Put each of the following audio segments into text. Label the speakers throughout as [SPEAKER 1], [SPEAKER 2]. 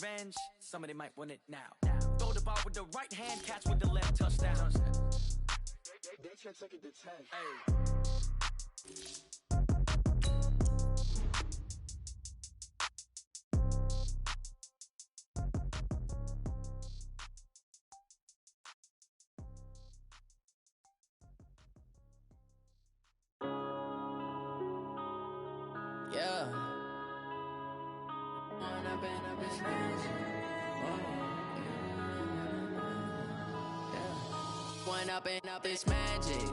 [SPEAKER 1] revenge, somebody might want it now. Throw the ball with the right hand, catch with the left, touchdown.
[SPEAKER 2] They can't take it to 10.
[SPEAKER 1] Hey.
[SPEAKER 3] Yeah. When I've been When up it's magic.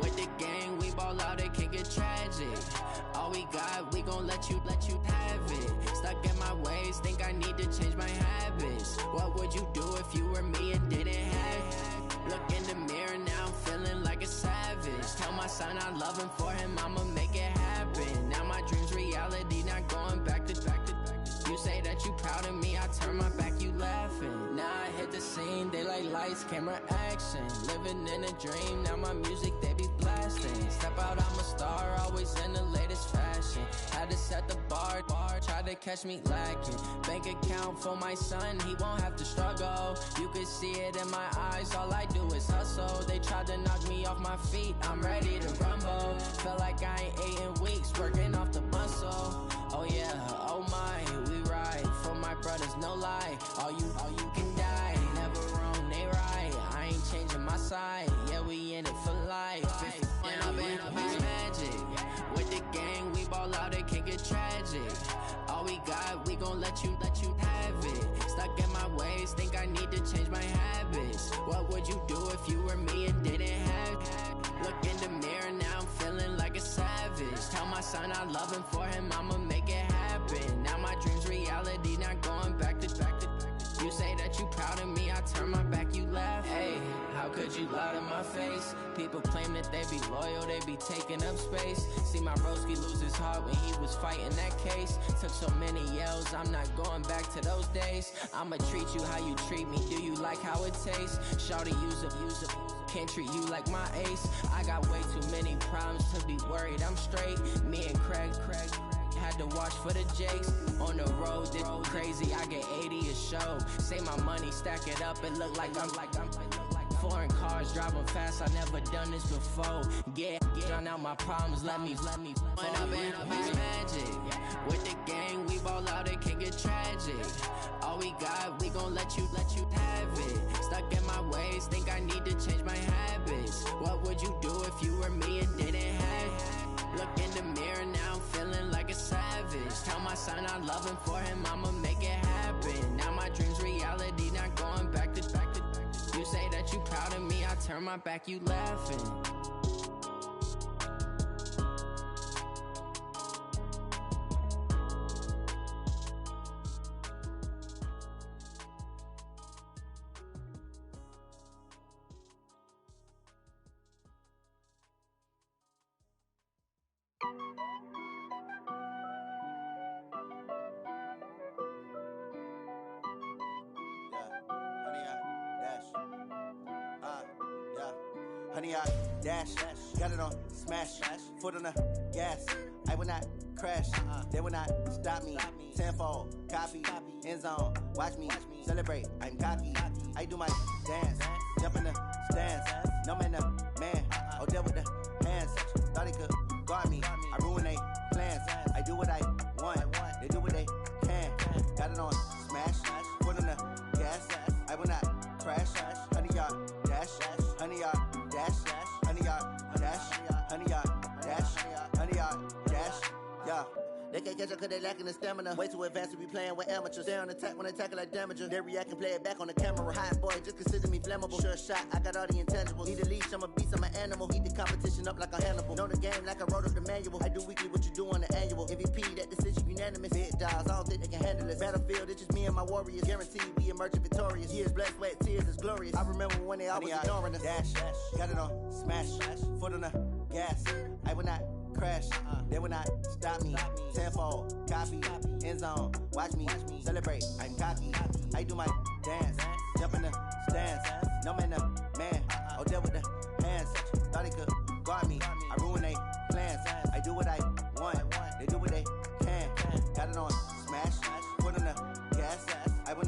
[SPEAKER 3] With the gang, we ball out, it can get tragic. All we got, we gon' let you have it. Stuck in my ways, think I need to change my habits. What would you do if you were me and didn't have it? Look in the mirror now, I'm feeling like a savage. Tell my son I love him, for him I'ma make it happen. Now my dream's reality, not going back to. You say that you proud of me, I turn my back, you laughing. Now I hit the scene, they like lights, camera, action. Living in a dream, now my music, they be blasting. Step out, I'm a star, always in the latest fashion. Had to set the bar, try to catch me lacking. Bank account for my son, he won't have to struggle. You can see it in my eyes, all I do is hustle. They tried to knock me off my feet, I'm ready to rumble. Felt like I ain't ate in weeks, working off the muscle. Oh yeah, oh my, we ride for my brothers, no lie. All you can die, never wrong, they right. I ain't changing my side, yeah, we in it for life. When I've been it's magic. With the gang, we ball out, it can get tragic. All we got, we gon' let you have it. Stuck in my ways, think I need to change my habits. What would you do if you were me and didn't have it? Look in the mirror, now I'm feeling like a savage. Tell my son I love him, for him I'ma make it happen. Now my dream's reality, not going back to. You say that you proud of me, I turn my back, you laugh. Hey, how could you lie to my face? People claim that they be loyal, they be taking up space. See my broski lose his heart when he was fighting that case. Took so many yells, I'm not going back to those days. I'ma treat you how you treat me, do you like how it tastes? Shawty, use up. Can't treat you like my ace. I got way too many problems to be worried, I'm straight. Me and Craig had to watch for the Jakes. On the road, this crazy, I get 80 a show. Say my money, stack it up, it look like I'm foreign cars, driving fast, I never done this before. Yeah, drown out my problems, let me When I've been it's magic. With the gang, we ball out, it can get tragic. All we got, we gon' let you have it. Stuck in my ways, think I need to change my habits. What would you do if you were me and didn't have it? Look in the mirror, now I'm feeling like a savage. Tell my son I love him, for him I'ma make it happen. Now my dream's reality, not going back to. You say that you proud of me, I turn my back, you laughing.
[SPEAKER 4] Honey, I dash, got it on smash, foot on the gas. I will not crash, they will not stop me. Tenfold, copy, end zone, watch me celebrate. I'm cocky, I do my dance, jump in the stands. No man, man, oh deal with the hands. Thought he could guard me, I ruin they plans. I do what I want, they do what they can. Got it on smash, foot on the gas. I will not crash, honey, y'all dash, honey, y'all dash, honey, y'all dash, honey, y'all dash, honey, y'all dash, yeah. They can't catch up cause they lacking the stamina. Way too advanced to be playing with amateurs. Stay on attack when they tackle like damager. They react and play it back on the camera. Hot boy, just consider me flammable. Sure shot, I got all the intangibles. Need a leash, I'm a beast, I'm an animal. Heat the competition up like a Hannibal. Know the game like I wrote up the manual. I do weekly what you do on the annual. MVP, that decision unanimous. Big dials, I don't think they can handle it. Battlefield, it's just me and my warriors. Guaranteed we emerging victorious. Years, blood, sweat, tears, is glorious. I remember when they always ignoring us. Dash, got it on smash, foot on the gas. I will not crash, they will not stop me. Tenfold, copy, end zone, watch me celebrate. I'm cocky, I do my dance, jump in the stands. No man, man, oh deal with the hands. Thought he could guard me, I ruin they plans. I do what I want, they do what they can. Got it on smash, foot on the gas. I will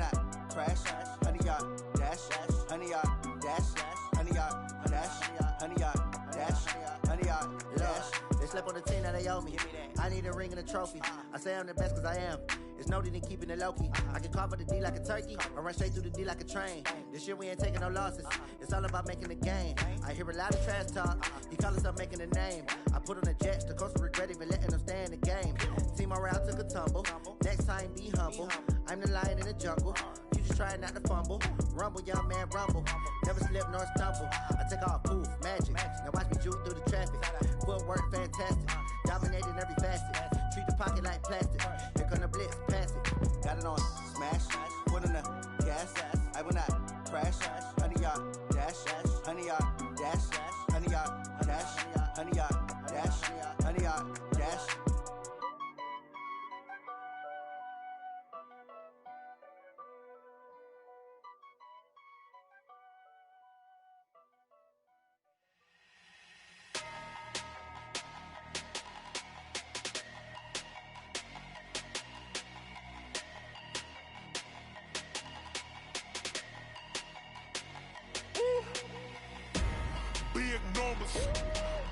[SPEAKER 4] they owe me. I need a ring and a trophy. I say I'm the best cause I am. It's noted in keeping it low-key. I can carve up the D like a turkey, or run straight through the D like a train. This year we ain't taking no losses. It's all about making the game. I hear a lot of trash talk. He call himself making a name. I put on the jets, the coast regret even letting them stay in the game. See my route took a tumble. Next time be humble. I'm the lion in the jungle. You just trying not to fumble. Rumble, young man, rumble. Never slip nor stumble. I take off, poof, magic. Now watch me juke through the traffic. Footwork fantastic. Dominating every facet. Treat the pocket like plastic. Here come the blitz, pass it. Got it on smash. Foot in the gas. I will not crash. Honey yard dash. Honey yard dash. Honey yard dash. Honey yard dash. Honey yard dash.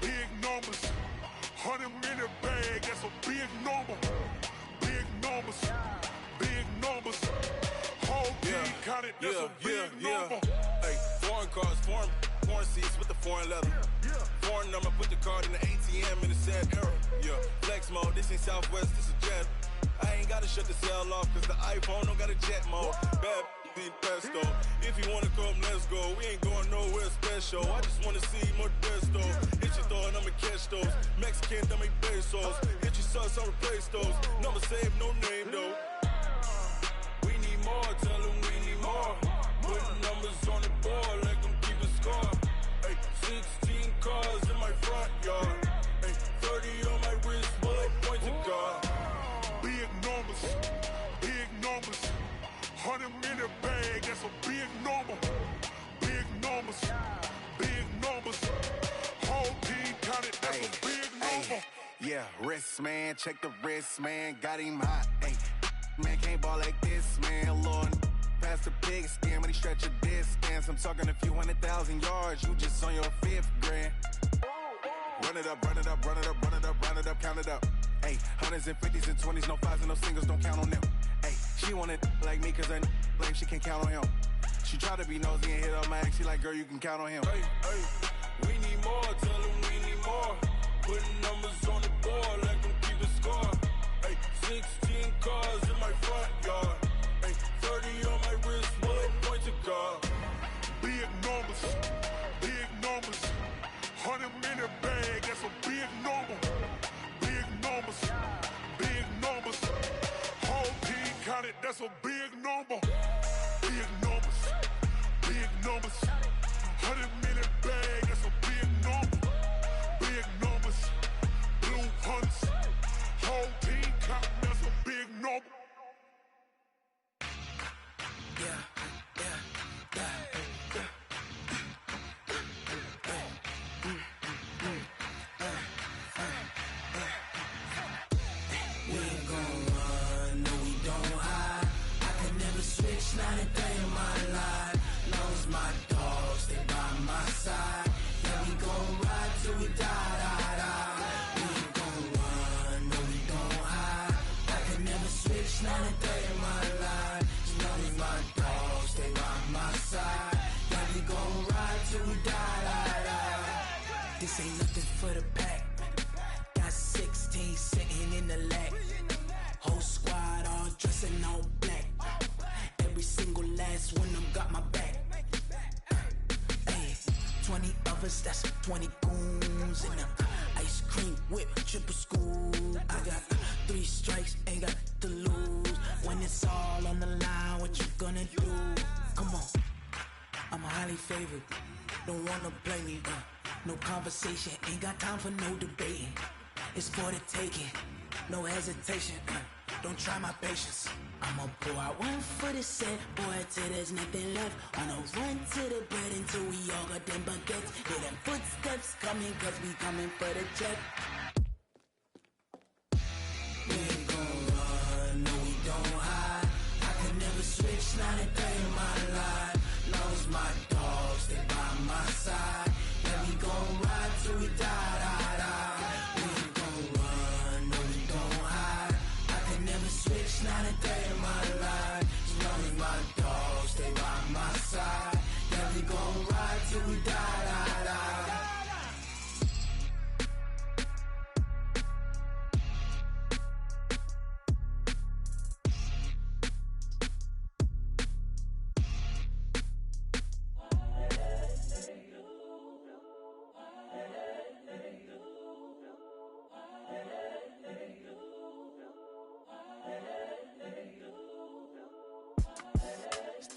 [SPEAKER 5] Big numbers, 100-minute bag, that's a big number. Big numbers, whole team counted, that's a big number.
[SPEAKER 6] Hey, foreign cars, foreign seats with the foreign leather. Foreign number, put the card in the ATM in the sad era. Yeah, flex mode, this ain't Southwest, this is jet. I ain't gotta shut the cell off, cause the iPhone don't got a jet mode. Bad pesto. If you wanna come, let's go. We ain't going nowhere special. I just wanna see more desto. Hit your throw and I'ma catch those. Mexican, that make pesos. Hit your sus, I'll replace those. Number saved, no name though. We need more, tell them we need more. Putting numbers on the board, let them keep a score. Hey, 16 cars in my front yard. Hey, 30 on my wrist, bullet point to God.
[SPEAKER 5] Big numbers, 100-minute bag, that's a big number. Big numbers, whole team counted, that's a big number.
[SPEAKER 6] Yeah, wrist man, check the wrist man, got him hot. Ay, man can't ball like this, man. Lord, past the pig skin when he stretch a distance. I'm talking a few 100,000 yards, you just on your 5th grand. Run it up, count it up. Ay, hundreds and 50s and 20s, no 5s and no singles, don't count on them. Ay, she want it like me, cause her lame, she can't count on him. She try to be nosy and hit up my ex, she like, girl, you can count on him. Hey, we need more, tell them we need more. Putting numbers on the board, let them keep the score. Hey, 16 cars in my front yard. Hey, 30 on my wrist, bullet point to God.
[SPEAKER 5] Big numbers, 100-minute bag, that's a big number. Big numbers, whole team counted, that's a big number. Big numbers, 100-minute bag, that's a big number. Big numbers, blue hunts, whole team counting, that's a big number.
[SPEAKER 3] Not a day in my life. Long as my dogs, they by my side. Yeah, we gon' ride till we die. We ain't gon' run, no, we don't hide. I can never switch, not a day in my life. As long as my dogs, they by my side. Yeah, we gon' ride till we die. This ain't nothing for the pack. Got 16 sitting in the lap. Whole squad all dressing all black. Every single last one of them got my back. Hey, 20 of us, that's 20 goons. And ice cream whip, triple scoop. I got 3 strikes, ain't got to lose. When it's all on the line, what you gonna do? Come on, I'm highly favored. Don't wanna play me, no conversation. Ain't got time for no debating. It's for the taking, no hesitation. Don't try my patience. I'ma pour out one for the set, boy, till there's nothing left. On a run to the bed until we all got them baguettes. Hear them footsteps coming, cause we coming for the check. We ain't gon' run, no, we don't hide. I can never switch, not a day in my life. Long as my dogs, they by my side. Yeah, we gon' ride till we die. We ain't gon' run.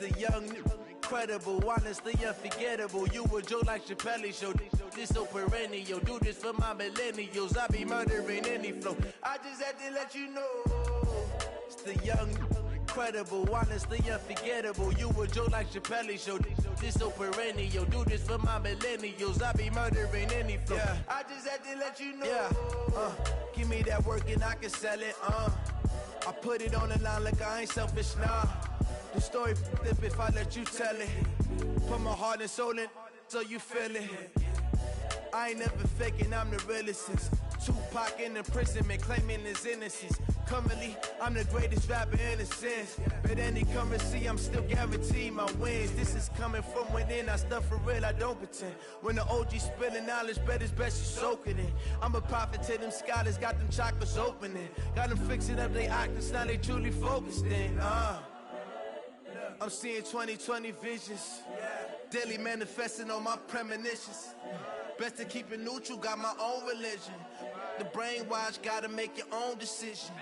[SPEAKER 7] the young, incredible, honestly unforgettable. You a joke like Chappelle show. This so perennial. Do this for my millennials. I be murdering any flow. I just had to let you know. It's the young, incredible, honestly unforgettable. You a joke like Chappelle show. This so perennial. Do this for my millennials. I be murdering any flow. Yeah. I just had to let you know. Yeah. Give me that work and I can sell it. I put it on the line like I ain't selfish, nah. The story flip if I let you tell it. Put my heart and soul in so you feel it. I ain't never faking, I'm the realest since Tupac in imprisonment, claiming his innocence. Currently, I'm the greatest rapper in a sense. But any currency, I'm still guaranteed my wins. This is coming from within, I stuff for real, I don't pretend. When the OG spilling knowledge, bet it's best you soak it in. I'm a prophet to them scholars, got them chakras opening. Got them fixing up they octaves, now they truly focused in. I'm seeing 2020 visions. Daily manifesting on my premonitions. Best to keep it neutral, got my own religion. The brainwash, gotta make your own decision.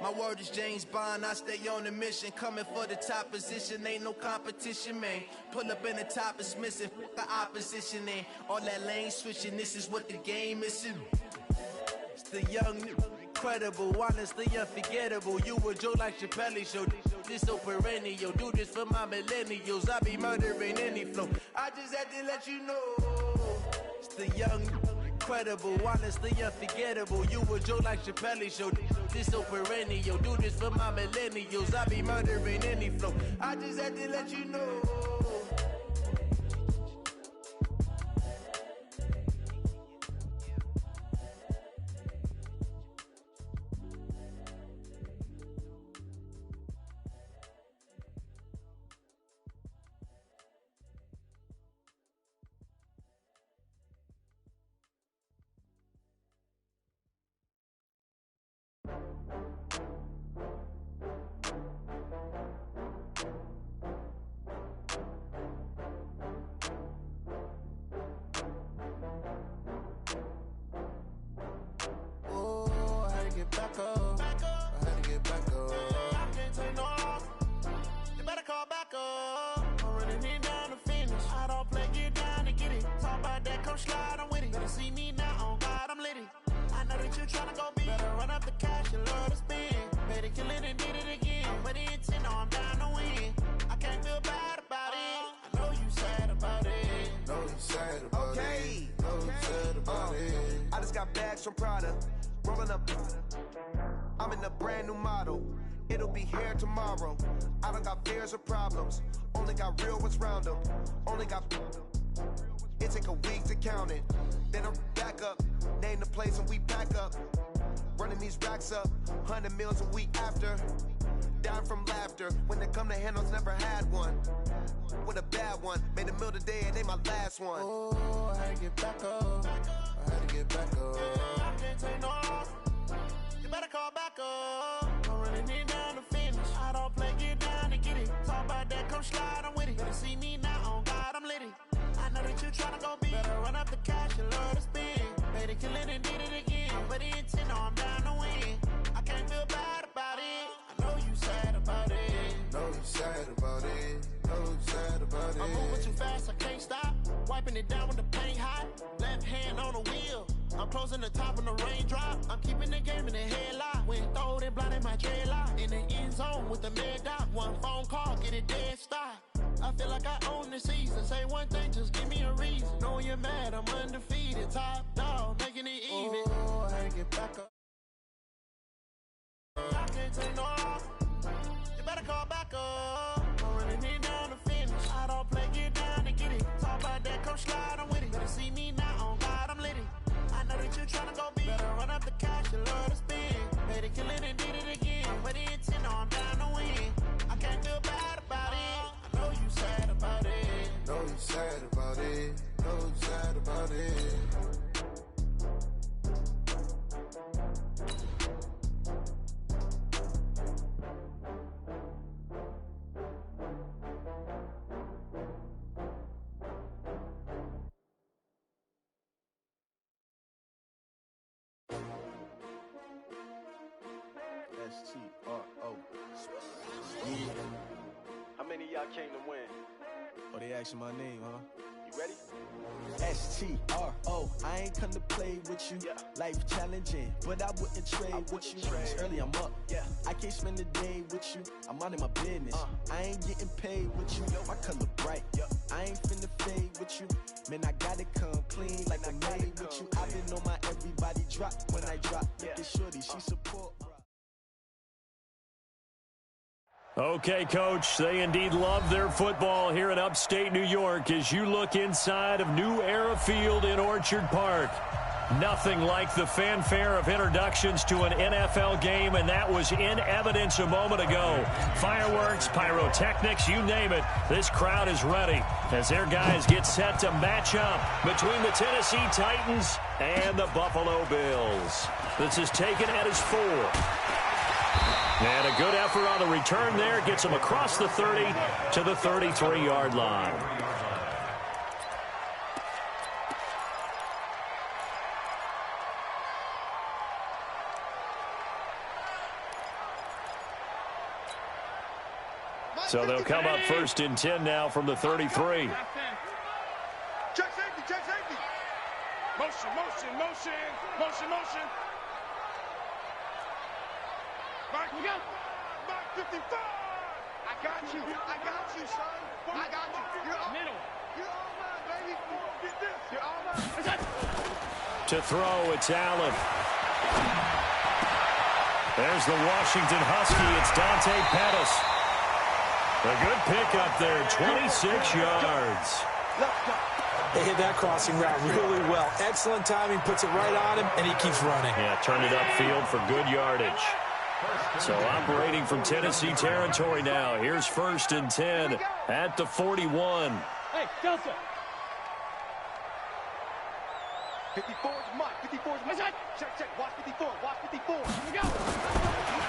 [SPEAKER 7] My word is James Bond, I stay on the mission. Coming for the top position, ain't no competition, man. Pull up in the top, it's missing, fuck the opposition, ain't all that lane switching, this is what the game is. It's the young, incredible, honestly unforgettable. You a joke like Chappelle show. This so perennial. Do this for my millennials. I be murdering any flow. I just had to let you know. It's the young, incredible, honestly unforgettable. You a joke like Chappelle show. This so perennial. Do this for my millennials. I be murdering any flow. I just had to let you know.
[SPEAKER 8] From Prada, rolling up. I'm in a brand new model. It'll be here tomorrow. I don't got fears or problems. Only got real ones round them. Only got. It take a week to count it. Then I'm back up. Name the place and we pack up. Running these racks up. 100 meals a week after. Dying from laughter. When it come to handles, never had one. With a bad one. Made a meal today, it ain't my last one.
[SPEAKER 9] Oh, I had to get back up. I had to get back up. I can't take no loss. You better call back up. I'm running it down to finish. I don't play, get down and get it. Talk about that, come slide, I'm with it. Better see me now, on God, I'm litty. I know that you tryna go big. Better run up the cash, you love to spend. Made it, kill it, and did it again. But the intent, no, I'm down to win. I can't feel bad about it. I know you sad about it.
[SPEAKER 10] Know you sad about it. Know you sad about it.
[SPEAKER 9] I'm moving too fast, I can't stop. Wiping it down with the paint hot. Left hand on the wheel. I'm closing the top on the raindrop. I'm keeping the game in the headlock. When throwed and blinded my dreadlock. In the end zone with the mad dot. One phone call, get it dead stop. I feel like I own the season. Say one thing, just give me a reason. Knowing you're mad, I'm undefeated. Top dog, making it even.
[SPEAKER 10] Oh, I had to get back up.
[SPEAKER 9] I can't take no loss. You better call back up. I'm running it down to finish. I don't play, get down and get it. Talk about that, come slide, I'm with it. Better see me now, on God, I'm litty. I know that you tryna go big. Better run up the cash, you love to spend. Made it, kill it, and did it again. But the intent, no, I'm down to win. I can't feel bad about it. I know you sad about it.
[SPEAKER 10] Know you sad about it. Know you sad about it.
[SPEAKER 8] STRO. Yeah. How many
[SPEAKER 11] many of y'all came to win?
[SPEAKER 7] Oh, they asking my name, huh?
[SPEAKER 11] You ready?
[SPEAKER 7] S-T-R-O, I ain't come to play with you.
[SPEAKER 11] Yeah.
[SPEAKER 7] Life challenging, but I wouldn't trade with you. It's early, I'm up.
[SPEAKER 11] Yeah.
[SPEAKER 7] I can't spend the day with you. I'm minding my business. I ain't getting paid with you. My color bright. I ain't finna fade with you. Man, I gotta come clean like I made with you. I've been on my everybody drop when I drop. Look at shorty, she support.
[SPEAKER 12] Okay, Coach, they indeed love their football here in upstate New York as you look inside of New Era Field in Orchard Park. Nothing like the fanfare of introductions to an NFL game, and that was in evidence a moment ago. Fireworks, pyrotechnics, you name it. This crowd is ready as their guys get set to match up between the Tennessee Titans and the Buffalo Bills. This is taken at his 4. And a good effort on the return there. Gets him across the 30 to the 33-yard line. So they'll come up 1st and 10 now from the 33.
[SPEAKER 5] Check safety, check safety. Motion, motion, motion, motion, motion. Mark, we go. Mark 55.
[SPEAKER 2] I got you, son. I got you. You're all middle. You're all mine, baby.
[SPEAKER 5] Get this.
[SPEAKER 2] You're all mine.
[SPEAKER 12] To throw, it's Allen. There's the Washington Husky. It's Dante Pettis. A good pickup there, 26 yards.
[SPEAKER 13] They hit that crossing route really well. Excellent timing, puts it right on him, and he keeps running.
[SPEAKER 12] Yeah, turned it upfield for good yardage. So operating from Tennessee territory now. Here's 1st and 10 at the 41.
[SPEAKER 2] Hey, Delta. 54 is Mike. 54 is Mike. Check, check. Watch 54. Watch 54. Here we go.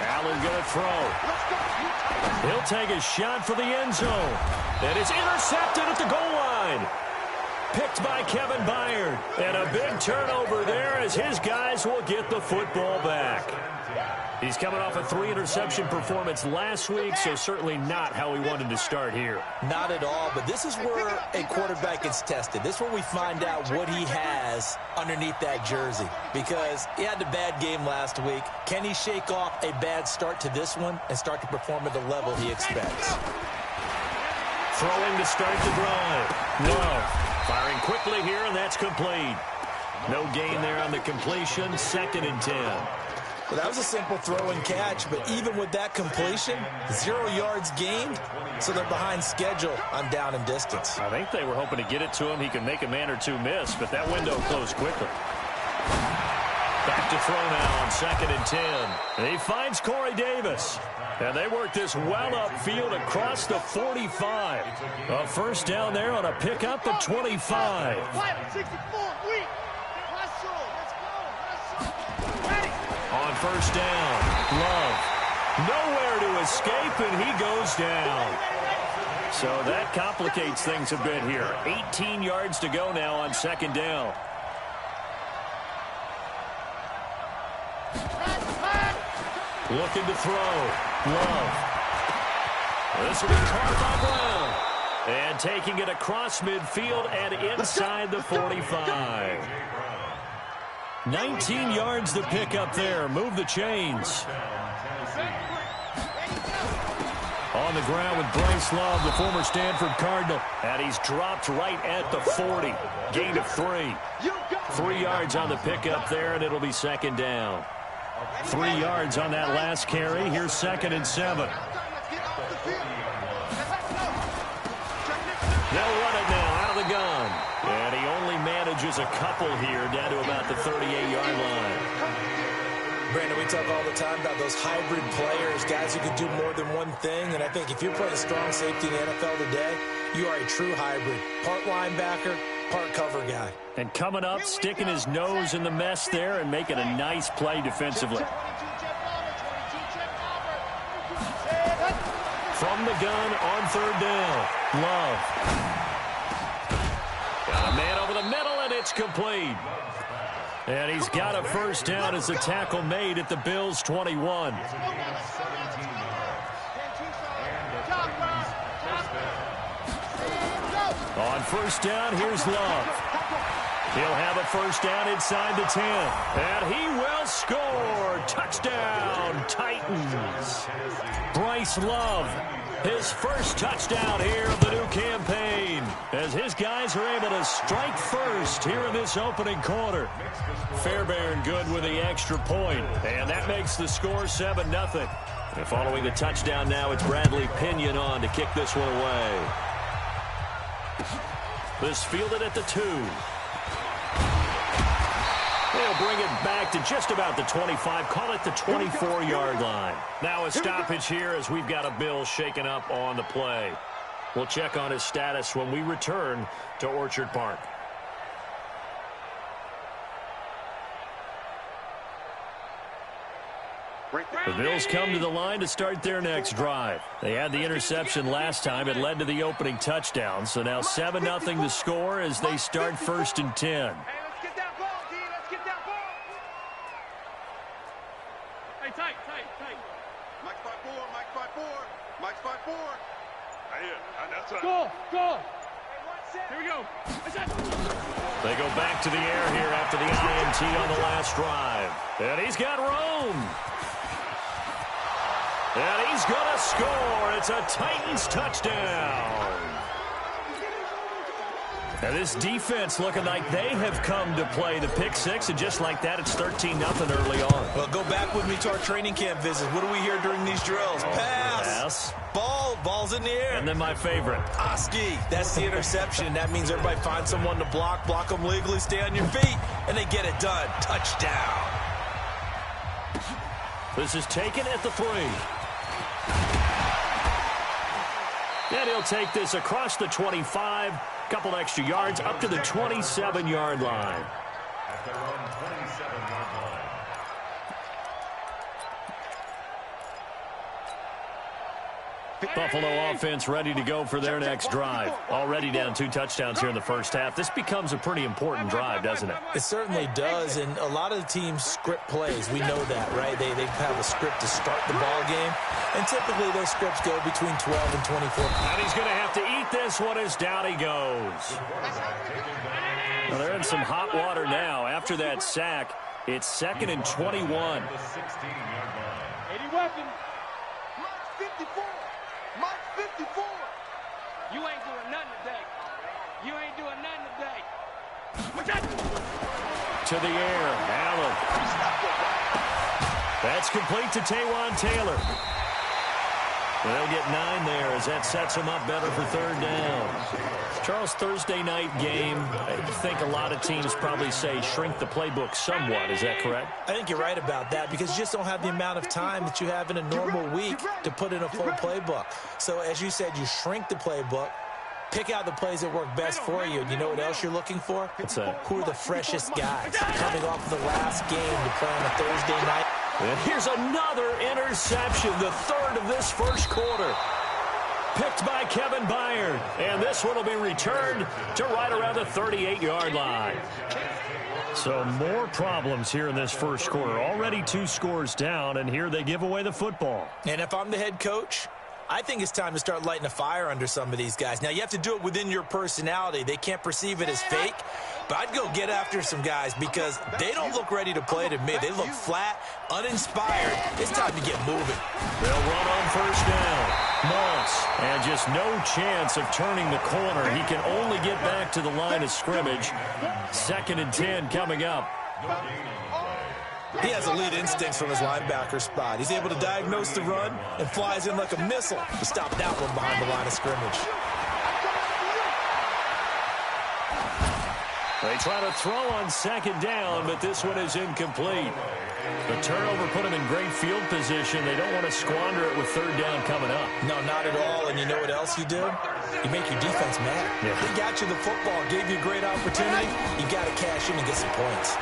[SPEAKER 12] Allen gonna throw.
[SPEAKER 2] Let's go.
[SPEAKER 12] He'll take a shot for the end zone. And it's intercepted at the goal line. Picked by Kevin Byard. And a big turnover there as his guys will get the football back. He's coming off a 3-interception performance last week, so certainly not how he wanted to start here.
[SPEAKER 13] Not at all, but this is where a quarterback gets tested. This is where we find out what he has underneath that jersey, because he had a bad game last week. Can he shake off a bad start to this one and start to perform at the level he expects?
[SPEAKER 12] Throwing to start the drive. Love firing quickly here, and that's complete. No gain there on the completion. 2nd and 10.
[SPEAKER 13] Well, that was a simple throw and catch, but even with that completion, 0 yards gained, so they're behind schedule on down and distance.
[SPEAKER 12] I think they were hoping to get it to him. He could make a man or two miss, but that window closed quickly. Back to throw now on 2nd and 10. And he finds Corey Davis. And they work this well upfield across the 45. A 1st down there on a pickup of 25.
[SPEAKER 2] 64, weak. Hustle. Let's go. Ready.
[SPEAKER 12] On 1st down, Love. Nowhere to escape, and he goes down. So that complicates things a bit here. 18 yards to go now on 2nd down. Looking to throw. Love. This will be caught by Brown. And taking it across midfield and inside the 45. 19 yards to pick up there. Move the chains. On the ground with Bryce Love, the former Stanford Cardinal. And he's dropped right at the 40. Gain of 3. 3 yards on the pickup there, and it'll be 2nd down. 3 yards on that last carry. Here's 2nd and 7. They'll run it now out of the gun. And he only manages a couple here down to about the 38-yard line.
[SPEAKER 13] Brandon, we talk all the time about those hybrid players, guys who can do more than one thing. And I think if you're playing strong safety in the NFL today, you are a true hybrid. Part linebacker, part cover guy.
[SPEAKER 12] And coming up, sticking his nose in the mess there and making a nice play defensively. From the gun on 3rd down, Love. Got a man over the middle, and it's complete. And he's got a 1st down as the tackle made at the Bills' 21. On first down, here's Love. He'll have a first down inside the 10. And he will score. Touchdown, Titans. Bryce Love, his first touchdown here of the new campaign, as his guys are able to strike first here in this opening quarter. Fairbairn good with the extra point, and that makes the score 7-0. And following the touchdown now, it's Bradley Pinion on to kick this one away. This fielded at the 2. They'll bring it back to just about the 25, call it the 24-yard line. Now a stoppage here as we've got a Bill shaken up on the play. We'll check on his status when we return to Orchard Park. The Bills come to the line to start their next drive. They had the interception last time. It led to the opening touchdown. So now 7-0 the score as they start 1st and 10.
[SPEAKER 2] Go. Here we go.
[SPEAKER 12] They go back to the air here after the INT on the last drive. And he's got room. And he's going to score. It's a Titans touchdown. And this defense looking like they have come to play the pick six, and just like that, it's 13-0 early on.
[SPEAKER 13] Well, go back with me to our training camp visit. What do we hear during these drills? Pass. Ball's in the air.
[SPEAKER 12] And then my favorite.
[SPEAKER 13] Oski. That's the interception. That means everybody finds someone to block them legally, stay on your feet, and they get it done. Touchdown.
[SPEAKER 12] This is taken at the 3. And he'll take this across the 25. Couple extra yards up to the 27-yard line. Buffalo offense ready to go for their next drive. Already down 2 touchdowns here in the first half. This becomes a pretty important drive, doesn't it?
[SPEAKER 13] It certainly does, and a lot of the teams script plays. We know that, right? They have a script to start the ball game, and typically those scripts go between 12 and 24.
[SPEAKER 12] And he's going to have to eat this one as down he goes. Well, they're in some hot water now. After that sack, it's 2nd and 21.
[SPEAKER 2] 80 weapon. Mark 54. Mark 54. You ain't doing nothing today. You ain't doing nothing today.
[SPEAKER 12] To the air, Allen. That's complete to Taywan Taylor. They'll get 9 there as that sets them up better for 3rd down. Charles, Thursday night game, I think a lot of teams probably say shrink the playbook somewhat. Is that correct?
[SPEAKER 13] I think you're right about that because you just don't have the amount of time that you have in a normal week to put in a full playbook. So as you said, you shrink the playbook, pick out the plays that work best for you. And you know what else you're looking for?
[SPEAKER 12] What's that?
[SPEAKER 13] Who are the freshest guys coming off the last game to play on a Thursday night?
[SPEAKER 12] And here's another interception, the 3rd of this first quarter. Picked by Kevin Byard. And this one will be returned to right around the 38-yard line. So more problems here in this first quarter. Already 2 scores down, and here they give away the football.
[SPEAKER 13] And if I'm the head coach, I think it's time to start lighting a fire under some of these guys. Now, you have to do it within your personality. They can't perceive it as fake. But I'd go get after some guys because they don't look ready to play to me. They look flat, uninspired. It's time to get moving.
[SPEAKER 12] They'll run on first down. Moss, and just no chance of turning the corner. He can only get back to the line of scrimmage. 2nd and 10 coming up.
[SPEAKER 13] He has elite instincts from his linebacker spot. He's able to diagnose the run and flies in like a missile to stop that one behind the line of scrimmage.
[SPEAKER 12] They try to throw on 2nd down, but this one is incomplete. The turnover put them in great field position. They don't want to squander it with 3rd down coming up.
[SPEAKER 13] No, not at all. And you know what else you do? You make your defense mad.
[SPEAKER 12] Yeah.
[SPEAKER 13] They got you the football, gave you a great opportunity. You got to cash in and get some points.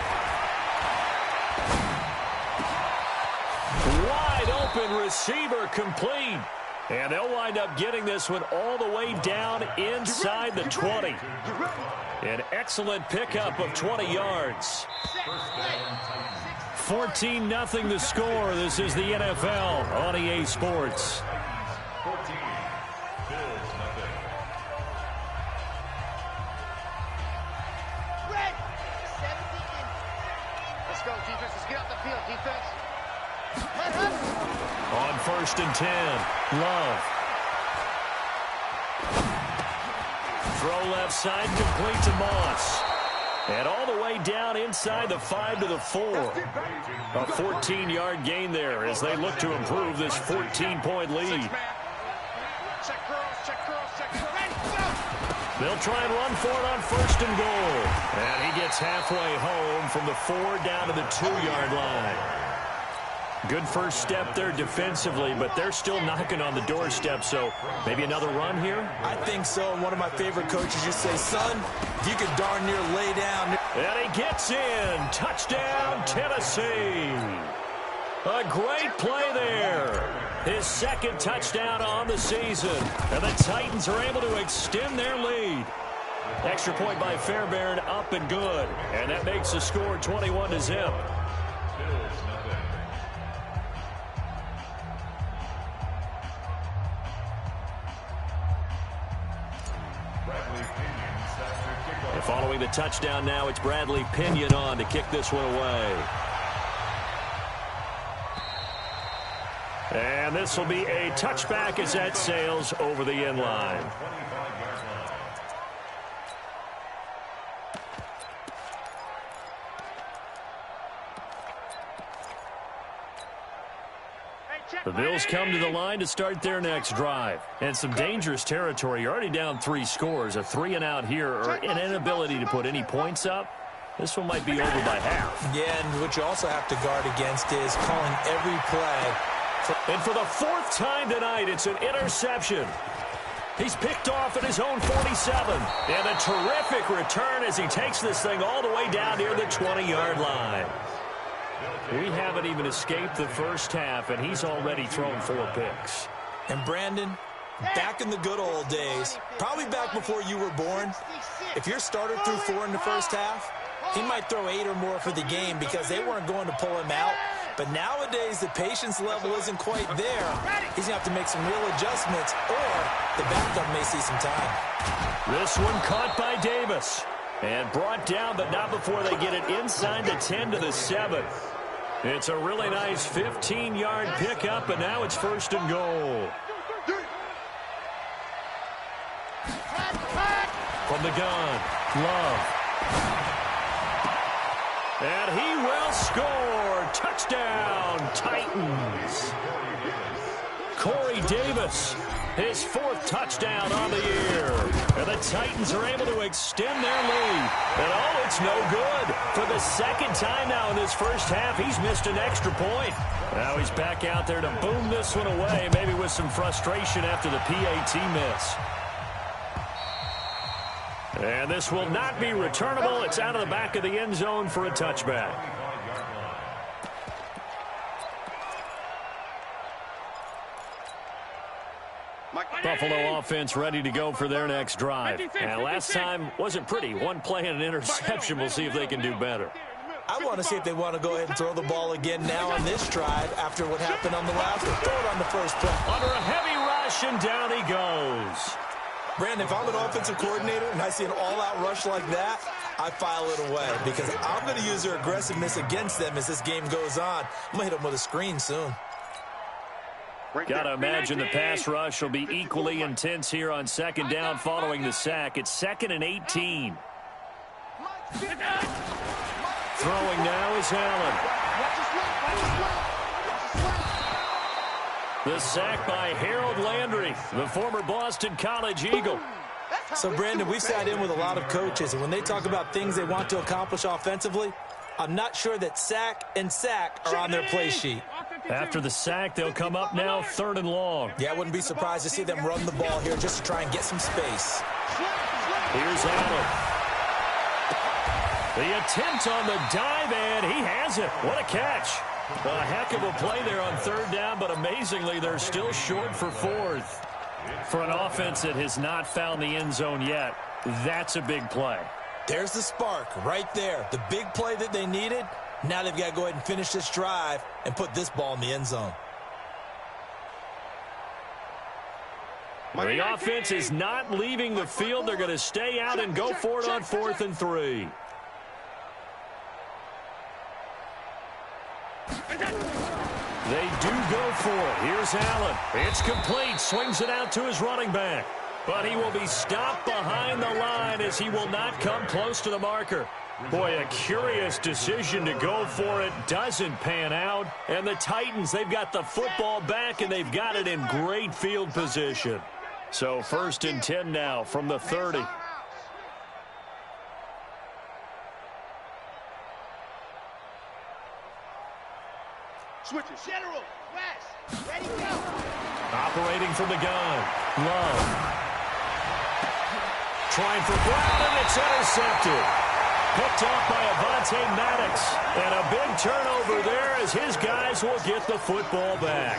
[SPEAKER 12] Wide open receiver complete. And they'll wind up getting this one all the way down inside the 20. An excellent pickup of 20 yards. 14-0 the score. This is the NFL on EA Sports. 1st and 10. Love. Throw left side, complete to Moss. And all the way down inside the 5 to the 4. A 14-yard gain there as they look to improve this 14-point lead. They'll try and run for it on 1st and goal. And he gets halfway home from the 4 down to the 2-yard line. Good first step there defensively, but they're still knocking on the doorstep, so maybe another run here?
[SPEAKER 13] I think so. And one of my favorite coaches just say, son, you can darn near lay down.
[SPEAKER 12] And he gets in. Touchdown, Tennessee. A great play there. His 2nd touchdown on the season. And the Titans are able to extend their lead. Extra point by Fairbairn, up and good. And that makes the score 21-0. And following the touchdown now, it's Bradley Pinion on to kick this one away. And this will be a touchback as that sails over the end line. The Bills come to the line to start their next drive. And some dangerous territory. You're already down 3 scores. A 3-and-out here or an inability to put any points up. This one might be over by half.
[SPEAKER 13] Yeah, and what you also have to guard against is calling every play.
[SPEAKER 12] And for the 4th time tonight, it's an interception. He's picked off at his own 47. And a terrific return as he takes this thing all the way down near the 20-yard line. We haven't even escaped the first half, and he's already thrown 4 picks.
[SPEAKER 13] And Brandon, back in the good old days, probably back before you were born, if your starter threw 4 in the first half, he might throw 8 or more for the game because they weren't going to pull him out. But nowadays, the patience level isn't quite there. He's going to have to make some real adjustments, or the backup may see some time.
[SPEAKER 12] This one caught by Davis. And brought down, but not before they get it inside the 10 to the 7. It's a really nice 15-yard pickup, and now it's 1st and goal. From the gun, Love. And he will score. Touchdown, Titans. Corey Davis, his 4th touchdown on the year. And the Titans are able to extend their lead. And oh, it's no good. For the 2nd time now in this first half, he's missed an extra point. Now he's back out there to boom this one away, maybe with some frustration after the PAT miss. And this will not be returnable. It's out of the back of the end zone for a touchback. Buffalo offense ready to go for their next drive. And last time wasn't pretty. One play and an interception. We'll see if they can do better.
[SPEAKER 13] I want to see if they want to go ahead and throw the ball again now on this drive after what happened on the last one. Throw it on the first play.
[SPEAKER 12] Under a heavy rush, and down he goes.
[SPEAKER 13] Brandon, if I'm an offensive coordinator and I see an all-out rush like that, I file it away because I'm going to use their aggressiveness against them as this game goes on. I'm going to hit them with a screen soon.
[SPEAKER 12] Got to imagine the pass rush will be equally intense here on 2nd down following the sack. It's 2nd and 18. Throwing now is Allen. The sack by Harold Landry, the former Boston College Eagle.
[SPEAKER 13] So, Brandon, we sat in with a lot of coaches, and when they talk about things they want to accomplish offensively, I'm not sure that sack and sack are on their play sheet.
[SPEAKER 12] After the sack, they'll come up now 3rd and long.
[SPEAKER 13] Yeah, I wouldn't be surprised to see them run the ball here just to try and get some space.
[SPEAKER 12] Here's Allen. The attempt on the dive, and he has it. What a catch. A heck of a play there on 3rd down, but amazingly, they're still short for 4th. For an offense that has not found the end zone yet, that's a big play.
[SPEAKER 13] There's the spark right there. The big play that they needed. Now they've got to go ahead and finish this drive and put this ball in the end zone.
[SPEAKER 12] The offense is not leaving the field. They're going to stay out and go for it on 4th and 3. They do go for it. Here's Allen. It's complete. Swings it out to his running back. But he will be stopped behind the line as he will not come close to the marker. Boy, a curious decision to go for it. Doesn't pan out. And the Titans, they've got the football back, and they've got it in great field position. So 1st and 10 now from the 30.
[SPEAKER 2] Switches. General. West. Ready, go.
[SPEAKER 12] Operating from the gun. Love. Trying for Brown, and it's intercepted. Picked off by Avonte Maddox. And a big turnover there as his guys will get the football back.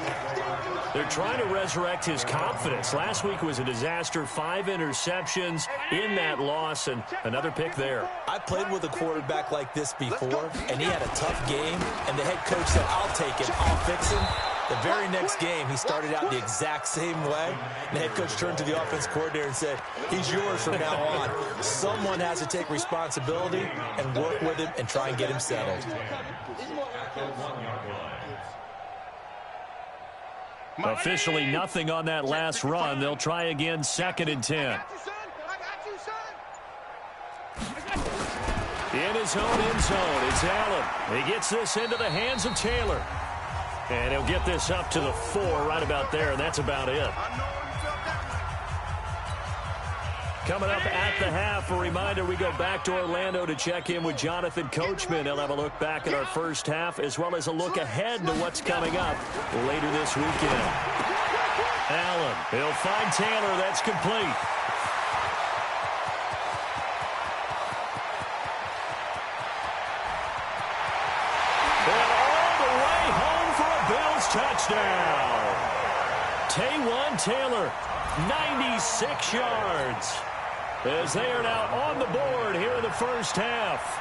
[SPEAKER 12] They're trying to resurrect his confidence. Last week was a disaster. 5 interceptions in that loss, and another pick there.
[SPEAKER 13] I played with a quarterback like this before, and he had a tough game, and the head coach said, I'll take him, I'll fix him. The very next game, he started out the exact same way. The head coach turned to the offense coordinator and said, he's yours from now on. Someone has to take responsibility and work with him and try and get him settled.
[SPEAKER 12] Officially nothing on that last run. They'll try again 2nd and 10. In his own end zone, it's Allen. He gets this into the hands of Taylor. And he'll get this up to the 4 right about there, and that's about it. Coming up at the half, a reminder, we go back to Orlando to check in with Jonathan Coachman. He'll have a look back at our first half, as well as a look ahead to what's coming up later this weekend. Allen, he'll find Taylor. That's complete. Touchdown. Taywan Taylor, 96 yards. As they are now on the board here in the first half.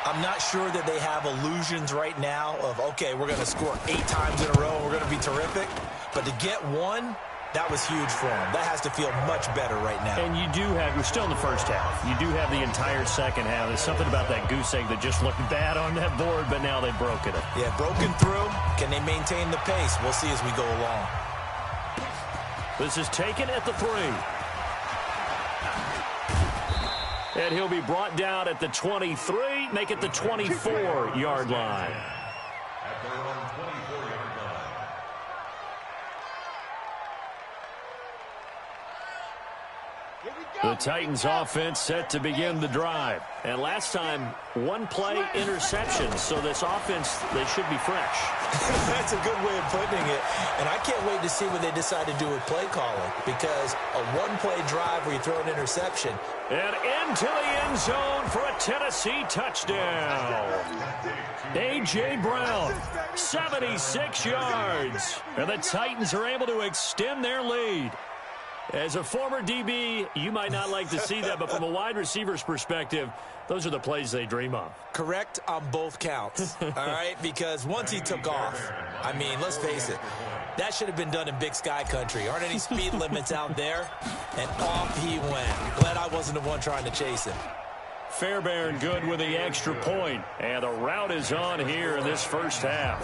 [SPEAKER 13] I'm not sure that they have illusions right now of, okay, we're going to score 8 times in a row and we're going to be terrific. But to get one, that was huge for them. That has to feel much better right now.
[SPEAKER 12] And you do have, you're still in the first half. You do have the entire second half. There's something about that goose egg that just looked bad on that board, but now they've broken it.
[SPEAKER 13] Yeah, broken through. Can they maintain the pace? We'll see as we go along.
[SPEAKER 12] This is taken at the 3. And he'll be brought down at the 23, make it the 24-yard line.
[SPEAKER 11] At their own 24-yard line.
[SPEAKER 12] The Titans offense set to begin the drive. And last time, 1 play interception. So this offense, they should be fresh.
[SPEAKER 13] That's a good way of putting it. And I can't wait to see what they decide to do with play calling. Because a 1-play drive where you throw an interception.
[SPEAKER 12] And into the end zone for a Tennessee touchdown. A.J. Brown, 76 yards. And the Titans are able to extend their lead. As a former DB, you might not like to see that, but from a wide receiver's perspective, those are the plays they dream of.
[SPEAKER 13] Correct on both counts, all right? Because once he took off, I mean, let's face it, that should have been done in Big Sky country. Aren't any speed limits out there? And off he went. Glad I wasn't the one trying to chase him.
[SPEAKER 12] Fairbairn good with the extra point. And the route is on here in this first half.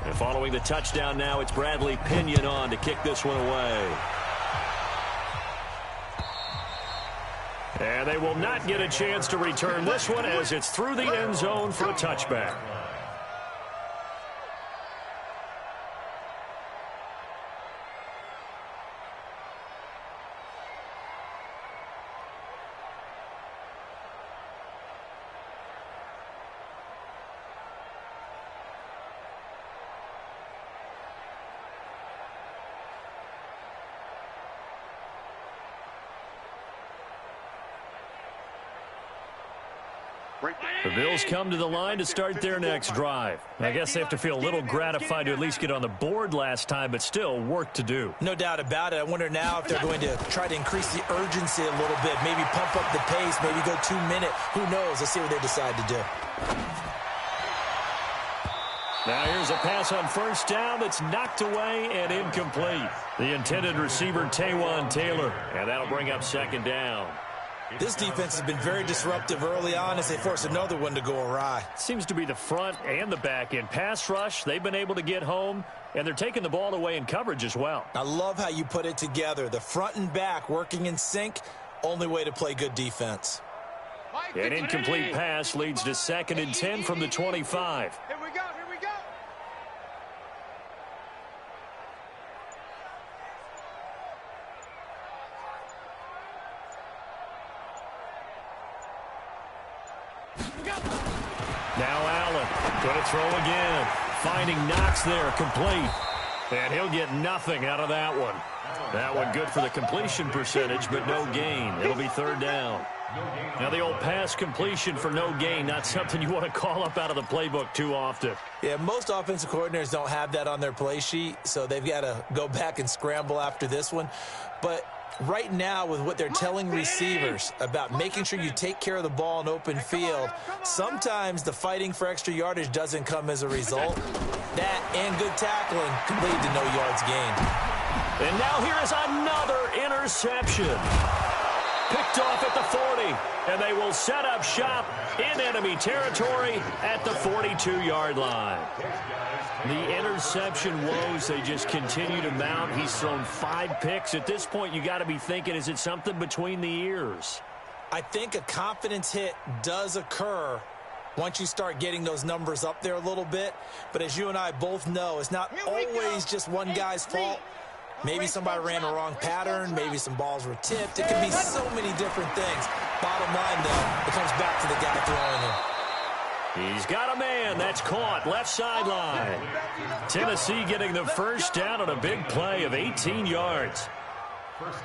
[SPEAKER 12] And following the touchdown now, it's Bradley Pinion on to kick this one away. And they will not get a chance to return this one as it's through the end zone for a touchback. The Bills come to the line to start their next drive. I guess they have to feel a little gratified to at least get on the board last time, but still work to do.
[SPEAKER 13] No doubt about it. I wonder now if they're going to try to increase the urgency a little bit, maybe pump up the pace, maybe go 2 minutes. Who knows? Let's see what they decide to do.
[SPEAKER 12] Now here's a pass on first down that's knocked away and incomplete. The intended receiver, Taywan Taylor, and that'll bring up second down.
[SPEAKER 13] This defense has been very disruptive early on as they force another one to go awry.
[SPEAKER 12] Seems to be the front and the back end. Pass rush, they've been able to get home, and they're taking the ball away in coverage as well.
[SPEAKER 13] I love how you put it together. The front and back working in sync, only way to play good defense.
[SPEAKER 12] An incomplete pass leads to 2nd and 10 from the 25.
[SPEAKER 2] Here we go, here we go.
[SPEAKER 12] Now Allen going to throw again. Finding Knox there, complete. And he'll get nothing out of that one. That one good for the completion percentage, but no gain. It'll be 3rd down. Now the old pass completion for no gain, not something you want to call up out of the playbook too often.
[SPEAKER 13] Yeah, most offensive coordinators don't have that on their play sheet, so they've got to go back and scramble after this one. But right now, with what they're telling receivers about making sure you take care of the ball in open field, sometimes the fighting for extra yardage doesn't come as a result. That and good tackling can lead to no yards gained.
[SPEAKER 12] And now here is another interception. Picked off at the 40, and they will set up shop in enemy territory at the 42-yard line. The interception woes, they just continue to mount. He's thrown 5 picks. At this point, you got to be thinking, is it something between the ears?
[SPEAKER 13] I think a confidence hit does occur once you start getting those numbers up there a little bit. But as you and I both know, it's not always just one guy's fault. Maybe somebody ran a wrong pattern. Maybe some balls were tipped. It can be so many different things. Bottom line, though, it comes back to the guy throwing them.
[SPEAKER 12] He's got a man. That's caught. Left sideline. Tennessee getting the first down on a big play of 18 yards.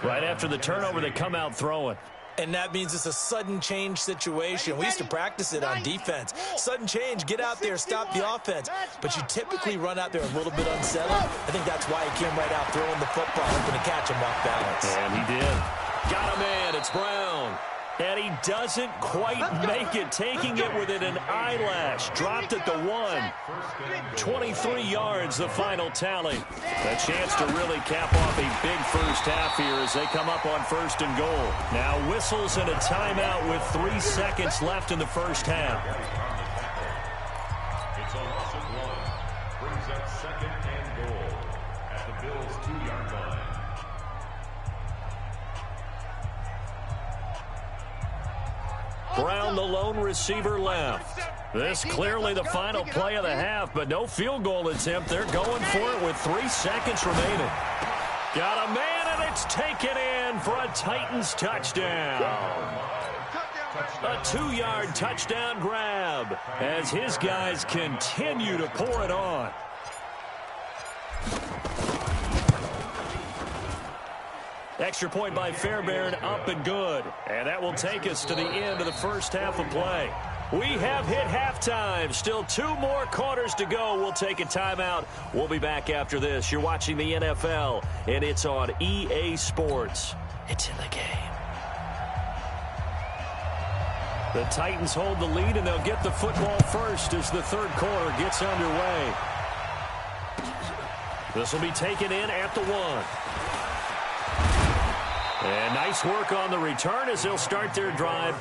[SPEAKER 12] Right after the turnover, they come out throwing.
[SPEAKER 13] And that means it's a sudden change situation. We used to practice it on defense. Sudden change, get out there, stop the offense. But you typically run out there a little bit unsettled. I think that's why he came right out throwing the football, hoping to catch him off balance.
[SPEAKER 12] And he did. Got a man. It's Brown. And he doesn't quite make it, taking it within an eyelash. Dropped at the 1. 23 yards, the final tally. A chance to really cap off a big first half here as they come up on 1st and goal. Now whistles and a timeout with 3 seconds left in the first half.
[SPEAKER 11] It's a loss of 1. Brings up 2nd and goal at the Bills' 2-yard line.
[SPEAKER 12] Brown, the lone receiver, left. This clearly the final play of the half, but no field goal attempt. They're going for it with 3 seconds remaining. Got a man, and it's taken in for a Titans touchdown. A 2-yard touchdown grab as his guys continue to pour it on. Extra point by Fairbairn, up and good. And that will take us to the end of the first half of play. We have hit halftime. Still 2 more quarters to go. We'll take a timeout. We'll be back after this. You're watching the NFL, and it's on EA Sports. It's in the game. The Titans hold the lead, and they'll get the football first as the 3rd quarter gets underway. This will be taken in at the 1. And nice work on the return as they'll start their drive.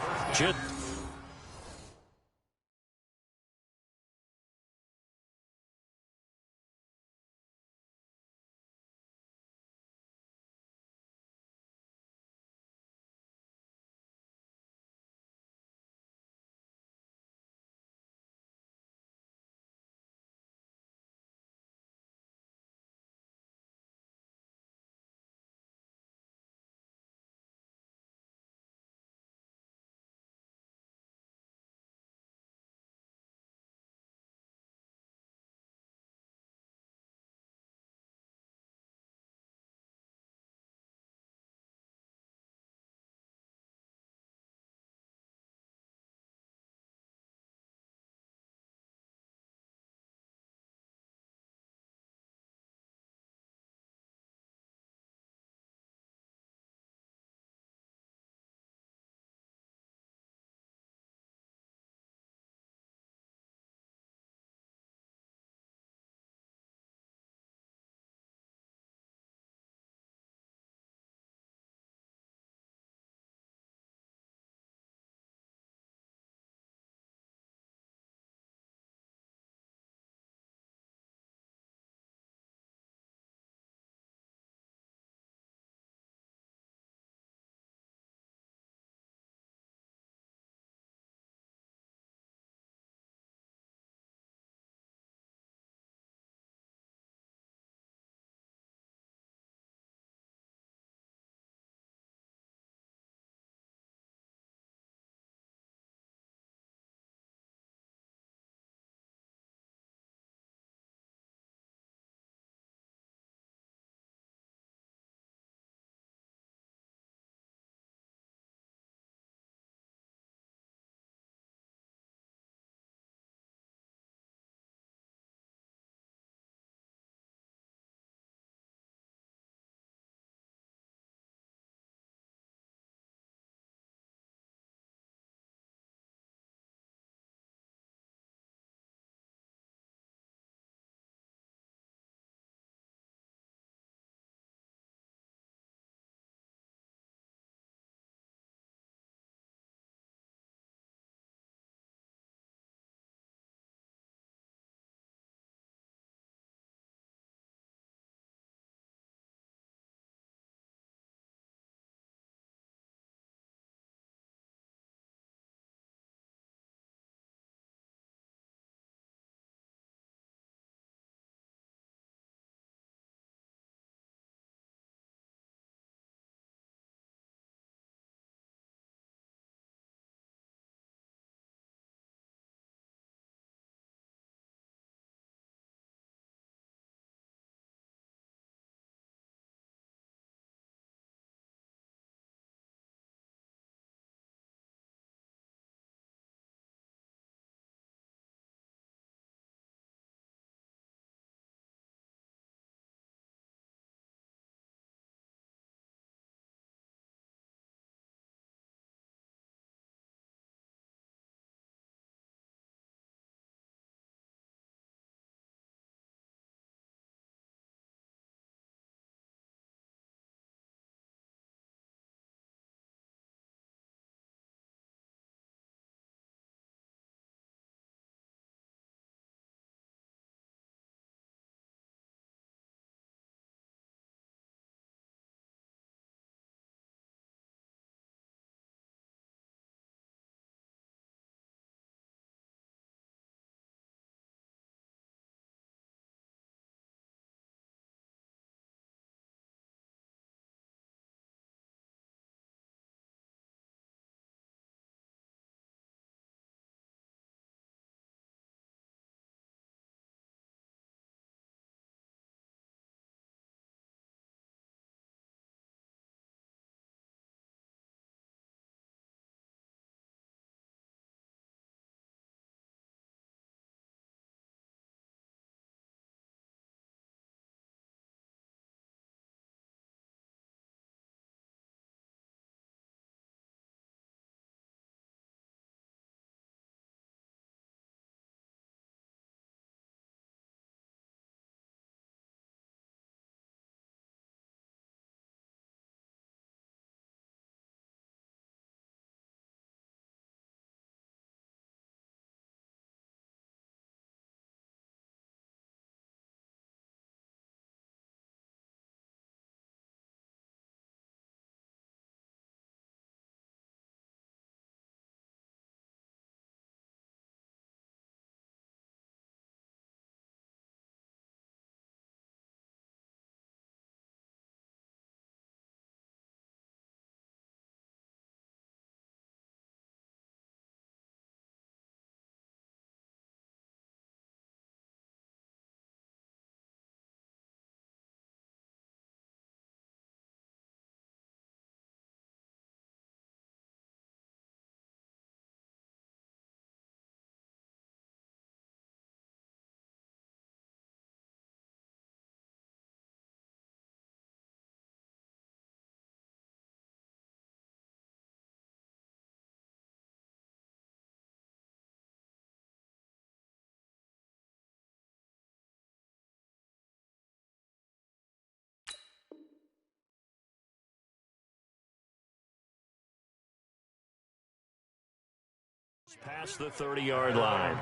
[SPEAKER 12] Past the 30-yard line.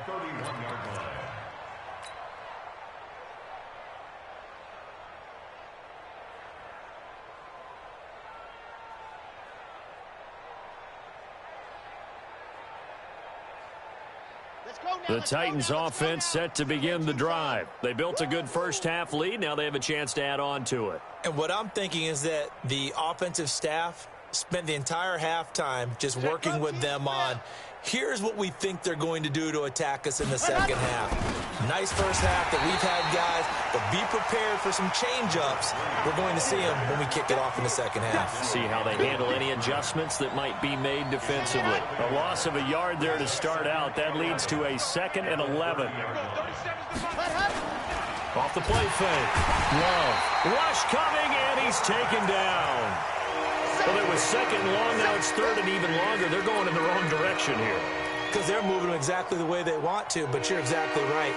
[SPEAKER 12] The Titans offense set to begin the drive. They built a good first half lead. Now they have a chance to add on to it.
[SPEAKER 13] And what I'm thinking is that the offensive staff spent the entire halftime just working with them on, here's what we think they're going to do to attack us in the second half. Nice first half that we've had, guys, but be prepared for some change-ups. We're going to see them when we kick it off in the second half.
[SPEAKER 12] See how they handle any adjustments that might be made defensively. A loss of a yard there to start out. That leads to a 2nd and 11. Off the play fake. Love. Rush coming, and he's taken down. Well, it was 2nd long, now it's 3rd and even longer. They're going in the wrong direction here.
[SPEAKER 13] Because they're moving exactly the way they want to, but you're exactly right.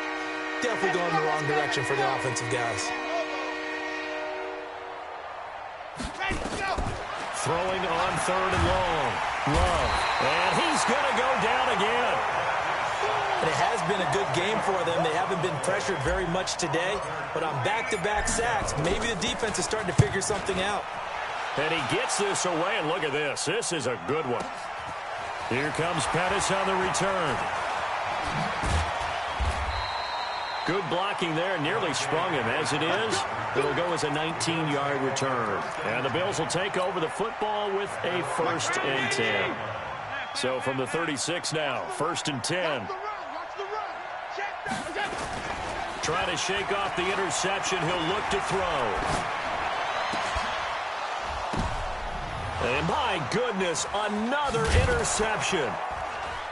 [SPEAKER 13] Definitely going in the wrong direction for the offensive guys.
[SPEAKER 12] Throwing on 3rd and long. Love. And he's going to go down again.
[SPEAKER 13] And it has been a good game for them. They haven't been pressured very much today, but on back-to-back sacks, maybe the defense is starting to figure something out.
[SPEAKER 12] And he gets this away, and look at this. This is a good one. Here comes Pettis on the return. Good blocking there. Nearly sprung him. As it is, it'll go as a 19-yard return. And the Bills will take over the football with a 1st and 10. So from the 36 now, 1st and 10. Trying to shake off the interception. He'll look to throw. And my goodness, another interception.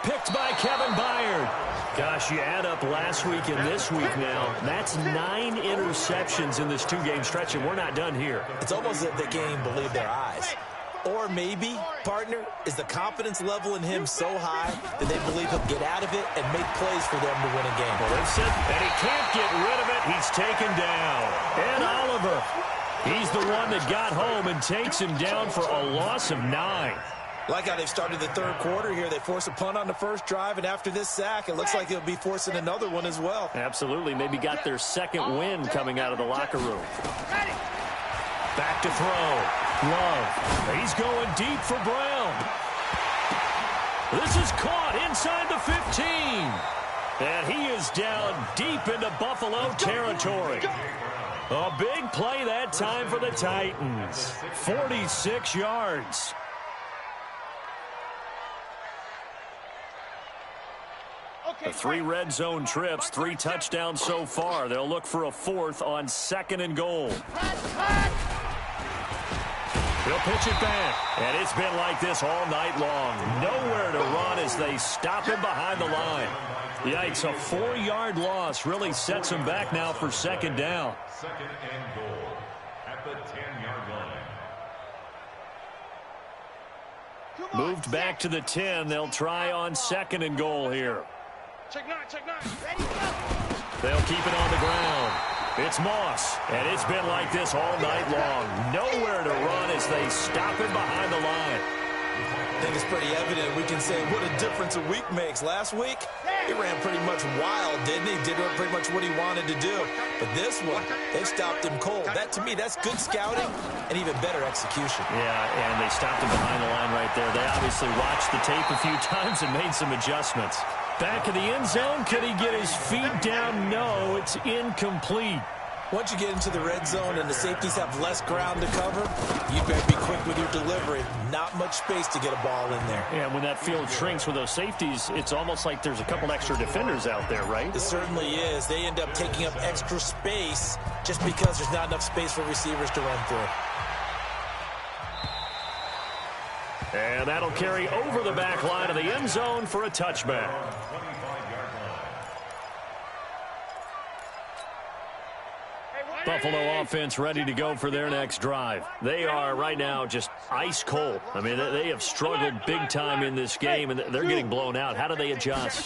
[SPEAKER 12] Picked by Kevin Byard. Gosh, you add up last week and this week now. That's 9 interceptions in this 2-game stretch, and we're not done here.
[SPEAKER 13] It's almost as if they can't even believe their eyes. Or maybe, partner, is the confidence level in him so high that they believe he'll get out of it and make plays for them to win a game.
[SPEAKER 12] Well, they've said, and he can't get rid of it. He's taken down. And Oliver. He's the one that got home and takes him down for a loss of 9.
[SPEAKER 13] Like how they've started the 3rd quarter here. They force a punt on the first drive, and after this sack, it looks like they'll be forcing another one as well.
[SPEAKER 12] Absolutely. Maybe got their 2nd win coming out of the locker room. Back to throw. Love. He's going deep for Brown. This is caught inside the 15. And he is down deep into Buffalo territory. A big play that time for the Titans. 46 yards. The 3 red zone trips, 3 touchdowns so far. They'll look for a 4th on 2nd and goal. He'll pitch it back. And it's been like this all night long. Nowhere to run as they stop him behind the line. Yikes, a 4-yard loss really sets him back now for 2nd down.
[SPEAKER 11] 2nd and goal at the 10-yard line.
[SPEAKER 12] Moved back to the 10. They'll try on 2nd and goal here.
[SPEAKER 2] Check 9.
[SPEAKER 12] They'll keep it on the ground. It's Moss, and it's been like this all night long. Nowhere to run as they stop him behind the line.
[SPEAKER 13] I think it's pretty evident. We can say what a difference a week makes. Last week, he ran pretty much wild, didn't he? Did pretty much what he wanted to do. But this one, they stopped him cold. That, to me, that's good scouting and even better execution.
[SPEAKER 12] Yeah, and they stopped him behind the line right there. They obviously watched the tape a few times and made some adjustments. Back in the end zone, could he get his feet down? No, it's incomplete.
[SPEAKER 13] Once you get into the red zone and the safeties have less ground to cover, you better be quick with your delivery. Not much space to get a ball in there.
[SPEAKER 12] Yeah, when that field shrinks with those safeties, it's almost like there's a couple extra defenders out there, right?
[SPEAKER 13] It certainly is. They end up taking up extra space just because there's not enough space for receivers to run through.
[SPEAKER 12] And that'll carry over the back line of the end zone for a touchback. Buffalo offense ready to go for their next drive. They are right now just ice cold. I mean, they have struggled big time in this game, and they're getting blown out. How do they adjust?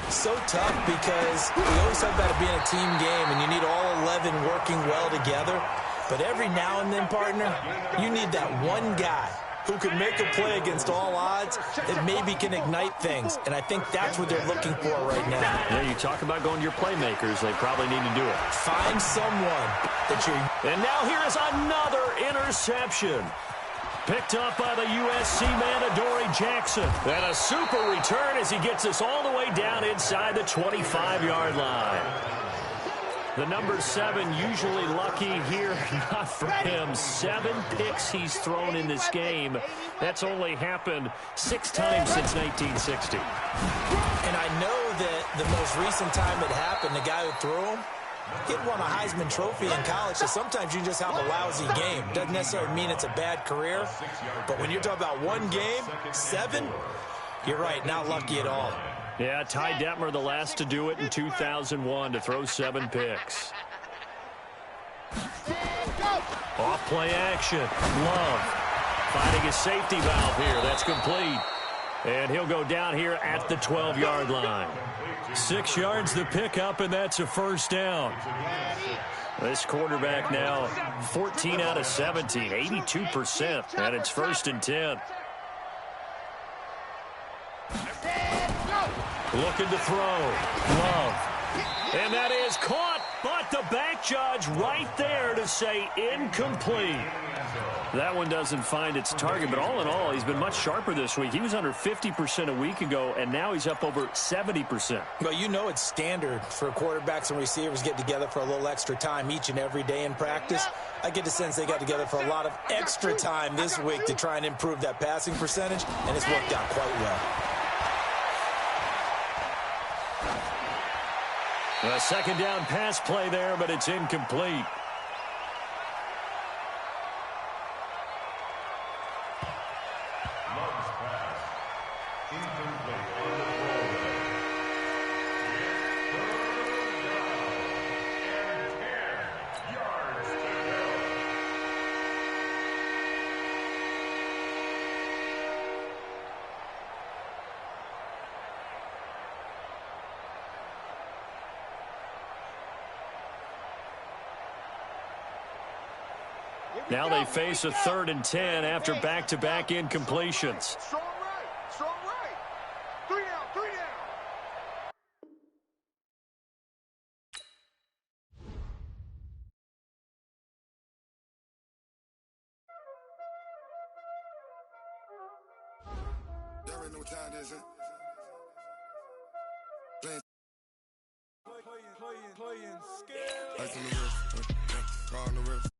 [SPEAKER 13] So tough because we always talk about it being a team game, and you need all 11 working well together. But every now and then, partner, you need that one guy who can make a play against all odds that maybe can ignite things. And I think that's what they're looking for right now.
[SPEAKER 12] Yeah, you talk about going to your playmakers. They probably need to do it.
[SPEAKER 13] Find someone that you're...
[SPEAKER 12] And now here is another interception. Picked up by the USC man, Adoree Jackson. And a super return as he gets us all the way down inside the 25-yard line. The number 7 usually lucky here, not for him. 7 picks he's thrown in this game. That's only happened 6 times since 1960.
[SPEAKER 13] And I know that the most recent time it happened, the guy who threw him, he had won a Heisman Trophy in college, so sometimes you just have a lousy game. Doesn't necessarily mean it's a bad career, but when you're talking about one game, 7, you're right, not lucky at all.
[SPEAKER 12] Yeah, Ty Detmer, the last to do it in 2001, to throw 7 picks. Off play action. Love finding a safety valve here. That's complete. And he'll go down here at the 12-yard line. 6 yards the pickup, and that's a first down. This quarterback now 14 out of 17, 82%, and it's 1st and 10. Looking to throw. Love. And that is caught, but the back judge right there to say incomplete. That one doesn't find its target, but all in all, he's been much sharper this week. He was under 50% a week ago, and now he's up over 70%.
[SPEAKER 13] Well, you know it's standard for quarterbacks and receivers get together for a little extra time each and every day in practice. I get the sense they got together for a lot of extra time this week to try and improve that passing percentage, and it's worked out quite well.
[SPEAKER 12] A second down pass play there, but it's incomplete. Now they face a 3rd and 10 after back-to-back incompletions.
[SPEAKER 2] Strong right. Strong right. 3 down. 3 down.
[SPEAKER 10] Y'all already know what time it is, huh? Playing skill. Ice on the wrist, car on the wrist.